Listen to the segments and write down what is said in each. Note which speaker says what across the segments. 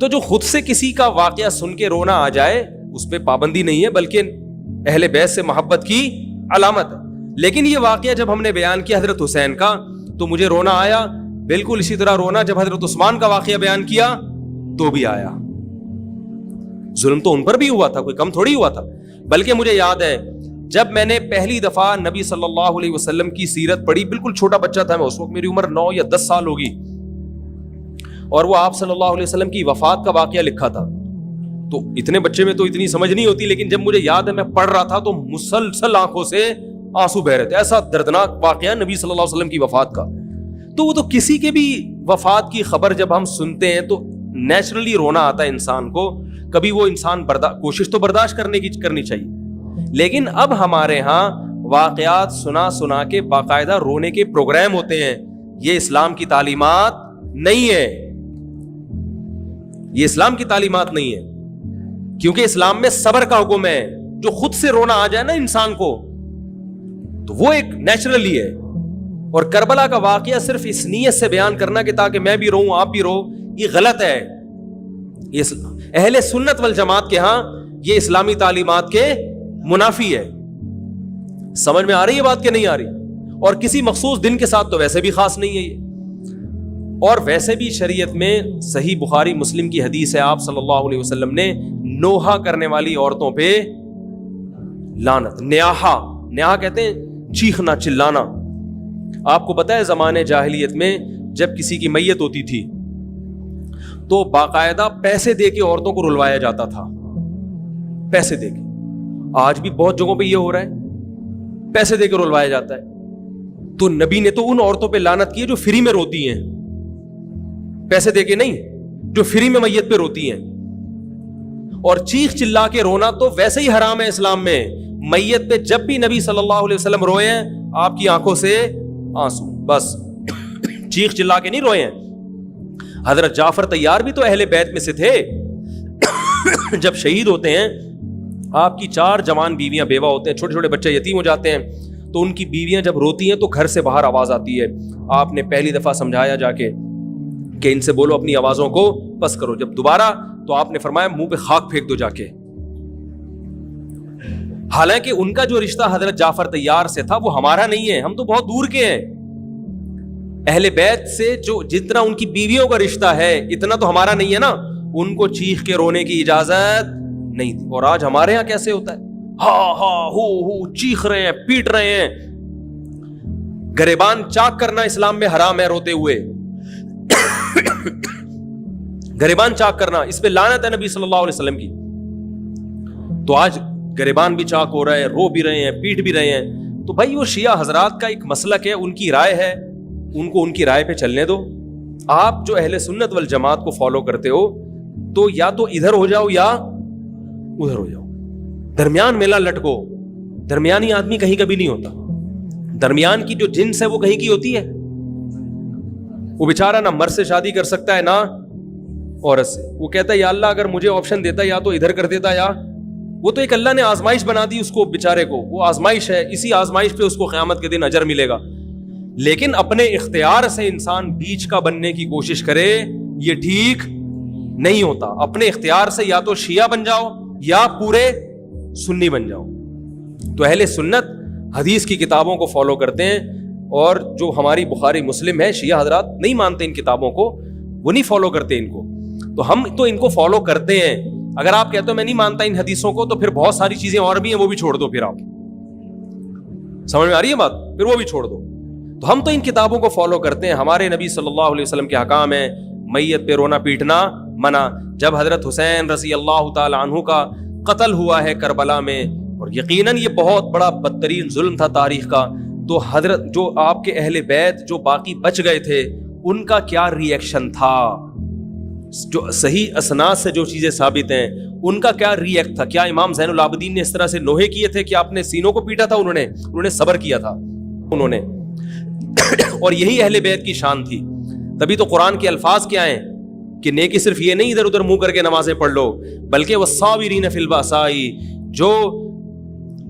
Speaker 1: تو جو خود سے کسی کا واقعہ سن کے رونا آ جائے اس پہ پابندی نہیں ہے، بلکہ اہل بیت سے محبت کی علامت ہے. لیکن یہ واقعہ جب ہم نے بیان کیا حضرت حسین کا تو مجھے رونا آیا، بالکل اسی طرح رونا جب حضرت عثمان کا واقعہ بیان کیا تو بھی آیا. ظلم تو ان پر بھی ہوا تھا، کوئی کم تھوڑی ہوا تھا. بلکہ مجھے یاد ہے جب میں نے پہلی دفعہ نبی صلی اللہ علیہ وسلم کی سیرت پڑھی، بالکل چھوٹا بچہ تھا میں اس وقت، میری عمر 9 یا 10 سال ہوگی، اور وہ آپ صلی اللہ علیہ وسلم کی وفات کا واقعہ لکھا تھا. تو اتنے بچے میں تو اتنی سمجھ نہیں ہوتی، لیکن جب مجھے یاد ہے میں پڑھ رہا تھا تو مسلسل آنکھوں سے آنسو بہ رہے تھے. ایسا دردناک واقعہ نبی صلی اللہ علیہ وسلم کی وفات کا. تو وہ تو کسی کے بھی وفات کی خبر جب ہم سنتے ہیں تو نیچرلی رونا آتا ہے انسان کو. کبھی وہ انسان کوشش تو برداشت کرنی چاہیے، لیکن اب ہمارے ہاں واقعات سنا کے باقاعدہ رونے کے پروگرام ہوتے ہیں. یہ اسلام کی تعلیمات نہیں ہے، یہ اسلام کی تعلیمات نہیں ہے، کیونکہ اسلام میں صبر کا حکم ہے. جو خود سے رونا آ جائے نا انسان کو تو وہ ایک نیچرلی ہے. اور کربلا کا واقعہ صرف اس نیت سے بیان کرنا کہ تاکہ میں بھی رہوں آپ بھی رہو، یہ غلط ہے. یہ اہل سنت والجماعت کے ہاں یہ اسلامی تعلیمات کے منافی ہے. سمجھ میں آ رہی ہے بات کہ نہیں آ رہی؟ اور کسی مخصوص دن کے ساتھ تو ویسے بھی خاص نہیں ہے یہ. اور ویسے بھی شریعت میں صحیح بخاری مسلم کی حدیث ہے، آپ صلی اللہ علیہ وسلم نے نوحہ کرنے والی عورتوں پہ لعنت، نیاحہ کہتے ہیں چیخنا چلانا. آپ کو پتہ ہے زمانے جاہلیت میں جب کسی کی میت ہوتی تھی تو باقاعدہ پیسے دے کے عورتوں کو رلوایا جاتا تھا، پیسے دے کے. آج بھی بہت جگہوں پہ یہ ہو رہا ہے، پیسے دے کے رلوایا جاتا ہے. تو نبی نے تو ان عورتوں پہ لعنت کی ہے جو فری میں روتی ہیں، پیسے دے کے نہیں، جو فری میں میت پہ روتی ہیں. اور چیخ چلا کے رونا تو ویسے ہی حرام ہے اسلام میں. میت پہ جب بھی نبی صلی اللہ علیہ وسلم روئے ہیں آپ کی آنکھوں سے آنسو، بس چیخ چلا کے نہیں روئے ہیں. حضرت جعفر طیار بھی تو اہل بیت میں سے تھے. جب شہید ہوتے ہیں آپ کی 4 جوان بیویاں بیوہ ہوتے ہیں، چھوٹے چھوٹے بچے یتیم ہو جاتے ہیں، تو ان کی بیویاں جب روتی ہیں تو گھر سے باہر آواز آتی ہے. آپ نے پہلی دفعہ سمجھایا جا کے کہ ان سے بولو اپنی آوازوں کو پس کرو. جب دوبارہ تو آپ نے فرمایا منہ پہ خاک پھینک دو جا کے. حالانکہ ان کا جو رشتہ حضرت جعفر طیار سے تھا وہ ہمارا نہیں ہے، ہم تو بہت دور کے ہیں. اہل بیت سے جو جتنا ان کی بیویوں کا رشتہ ہے اتنا تو ہمارا نہیں ہے نا. ان کو چیخ کے رونے کی اجازت نہیں تھی. اور آج ہمارے ہاں کیسے ہوتا ہے، ہا ہو چیخ رہے ہیں، پیٹ رہے ہیں. گریبان چاک کرنا اسلام میں حرام ہے روتے ہوئے. گریبان چاک کرنا اس پہ لعنت ہے نبی صلی اللہ علیہ وسلم کی. تو آج گریبان بھی چاک ہو رہا ہے، رو بھی رہے ہیں، پیٹ بھی رہے ہیں. تو بھائی وہ شیعہ حضرات کا ایک مسلک ہے، ان کی رائے ہے، ان کو ان کی رائے پہ چلنے دو. آپ جو اہل سنت والجماعت کو فالو کرتے ہو تو یا تو ادھر ہو جاؤ یا ادھر ہو جاؤ، درمیان میلہ لٹکو. درمیانی آدمی کہیں کبھی نہیں ہوتا. درمیان کی جو جنس ہے وہ کہیں کی ہوتی ہے. وہ بیچارہ نہ مرد سے شادی کر سکتا ہے نہ عورت سے. وہ کہتا ہے یا اللہ اگر مجھے آپشن دیتا یا تو ادھر کر دیتا، یا وہ تو ایک اللہ نے آزمائش بنا دی اس کو بیچارے کو. وہ آزمائش ہے، اسی آزمائش پہ اس کو قیامت کے دن اجر ملے گا. لیکن اپنے اختیار سے انسان بیچ کا بننے کی کوشش کرے یہ ٹھیک نہیں ہوتا. اپنے اختیار سے یا تو شیعہ بن جاؤ یا پورے سنی بن جاؤ. تو اہل سنت حدیث کی کتابوں کو فالو کرتے ہیں، اور جو ہماری بخاری مسلم ہے شیعہ حضرات نہیں مانتے ان کتابوں کو، وہ نہیں فالو کرتے ان کو. تو ہم تو ان کو فالو کرتے ہیں. اگر آپ کہتے ہو میں نہیں مانتا ان حدیثوں کو تو پھر بہت ساری چیزیں اور بھی ہیں وہ بھی چھوڑ دو. پھر آپ سمجھ میں آ رہی ہے بات، پھر وہ بھی چھوڑ دو. تو ہم تو ان کتابوں کو فالو کرتے ہیں. ہمارے نبی صلی اللہ علیہ وسلم کے احکام ہیں، میت پہ رونا پیٹنا منع. جب حضرت حسین رضی اللہ تعالی عنہ کا قتل ہوا ہے کربلا میں، اور یقیناً یہ بہت بڑا بدترین ظلم تھا تاریخ کا، تو حضرت جو آپ کے اہل بیت جو باقی بچ گئے تھے ان کا کیا ری ایکشن تھا، جو صحیح اسناد سے جو چیزیں ثابت ہیں ان کا کیا ری ایکٹ تھا. کیا امام زین العابدین نے اس طرح سے نوحے کیے تھے کہ آپ نے سینوں کو پیٹا تھا؟ انہوں نے صبر کیا تھا انہوں نے. اور یہی اہل بیت کی شان تھی. تبھی تو قرآن کے الفاظ کیا ہیں کہ نیکی صرف یہ نہیں ادھر ادھر منہ کر کے نمازیں پڑھ لو، بلکہ والصابرین فی البأساء، جو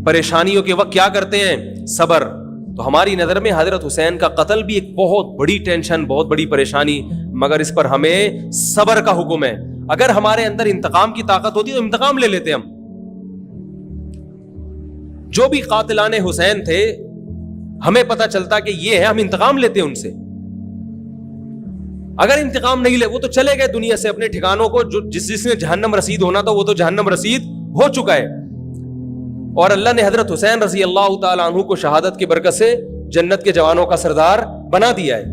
Speaker 1: پریشانیوں کے وقت کیا کرتے ہیں، صبر. تو ہماری نظر میں حضرت حسین کا قتل بھی ایک بہت بڑی ٹینشن، بہت بڑی پریشانی، مگر اس پر ہمیں صبر کا حکم ہے. اگر ہمارے اندر انتقام کی طاقت ہوتی تو انتقام لے لیتے ہم. جو بھی قاتلان حسین تھے ہمیں پتہ چلتا کہ یہ ہے, ہم انتقام لیتے ان سے. اگر انتقام نہیں لے, وہ تو چلے گئے دنیا سے اپنے ٹھکانوں کو, جو جس نے جہنم رسید ہونا تھا وہ تو جہنم رسید ہو چکا ہے. اور اللہ نے حضرت حسین رضی اللہ تعالی عنہ کو شہادت کی برکت سے جنت کے جوانوں کا سردار بنا دیا ہے.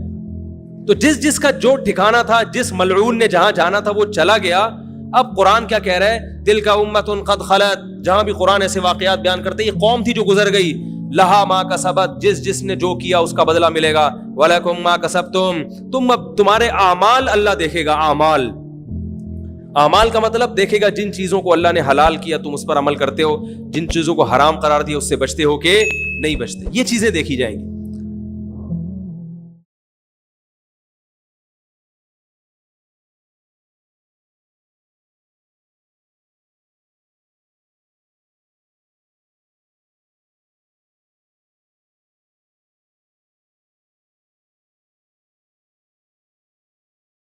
Speaker 1: تو جس کا جو ٹھکانہ تھا, جس ملعون نے جہاں جانا تھا وہ چلا گیا. اب قرآن کیا کہہ رہا ہے, تلک امۃ قد خلت, جہاں بھی قرآن ایسے واقعات بیان کرتے یہ قوم تھی جو گزر گئی, لہا ما کسبت, جس نے جو کیا اس کا بدلہ ملے گا, ولکم ما کسبتم, تم اب تمہارے اعمال اللہ دیکھے گا. اعمال کا مطلب دیکھے گا جن چیزوں کو اللہ نے حلال کیا تم اس پر عمل کرتے ہو, جن چیزوں کو حرام قرار دیا اس سے بچتے ہو کہ نہیں بچتے, یہ چیزیں دیکھی جائیں گی.